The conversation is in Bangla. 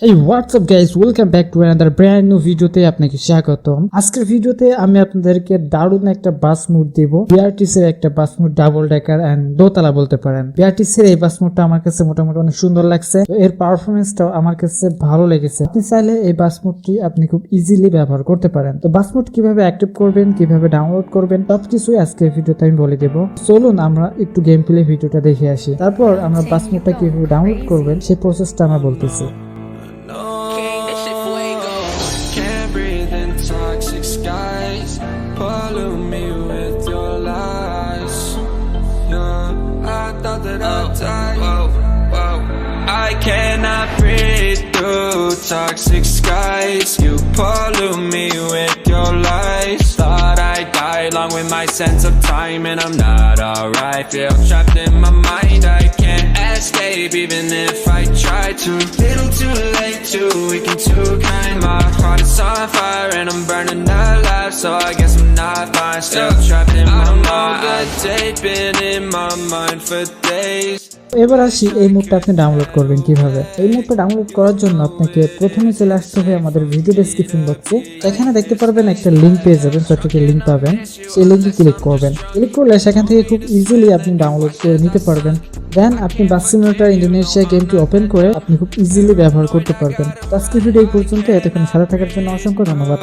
Hey, what's up guys, welcome back to another brand new video তে আপনাকে স্বাগতম। আজকের ভিডিওতে আমি আপনাদেরকে দারুণ একটা বাস মুড দেব। BRTC এর একটা বাস মুড, ডাবল ডেকার এন্ড দোতলা বলতে পারেন। BRTC এর এই বাস মুডটা আমার কাছে মোটামুটি অনেক সুন্দর লাগছে। তো এর পারফরম্যান্সটাও আমার কাছে ভালো লেগেছে। আপনি চাইলে এই বাস মুডটি আপনি খুব ইজিলি ব্যবহার করতে পারেন। তো বাস মুড কিভাবে অ্যাক্টিভ করবেন, কিভাবে ডাউনলোড করবেন, সবকিছু আজকের ভিডিওতে আমি বলে দেব। চলুন আমরা একটু গেম প্লে ভিডিওটা দেখে আসি, তারপর আমরা বাস মুডটা কিভাবে ডাউনলোড করবেন সেই প্রসেসটা আমরা বলতেছি। Toxic skies pollute me with your lies. I thought that I'd die. I cannot breathe through toxic skies. You pollute me with your lies. Thought I'd die along with my sense of time, and I'm not alright. Feel trapped in my mind, I can't escape even if I try to. Little too late, too weak and too kind. My heart is on fire and I'm burning alive, so I guess I'm not fine. Still trapped in my mind. The date been in my mind for days. এবার আসি এই মুডটা আপনি ডাউনলোড করবেন কিভাবে। এই মুডটা ডাউনলোড করার জন্য আপনাকে প্রথমে চলে আসতে হবে আমাদের ভিডিও ডেসক্রিপশন বক্সে। এখানে দেখতে পারবেন একটা লিংক পেয়ে যাবেন, ছোট্টকে লিংক পাবেন। সেই লিংকে ক্লিক করবেন। ক্লিক করলে সেখান থেকে খুব ইজিলি আপনি ডাউনলোড করে নিতে পারবেন। দেন আপনি বাস সিমুলেটর ইন্দোনেশিয়া গেমটি ওপেন করে আপনি খুব ইজিলি ব্যবহার করতে পারবেন। আজকের ভিডিও এই পর্যন্ত। এতক্ষণ সাথে থাকার জন্য অসংখ্য ধন্যবাদ।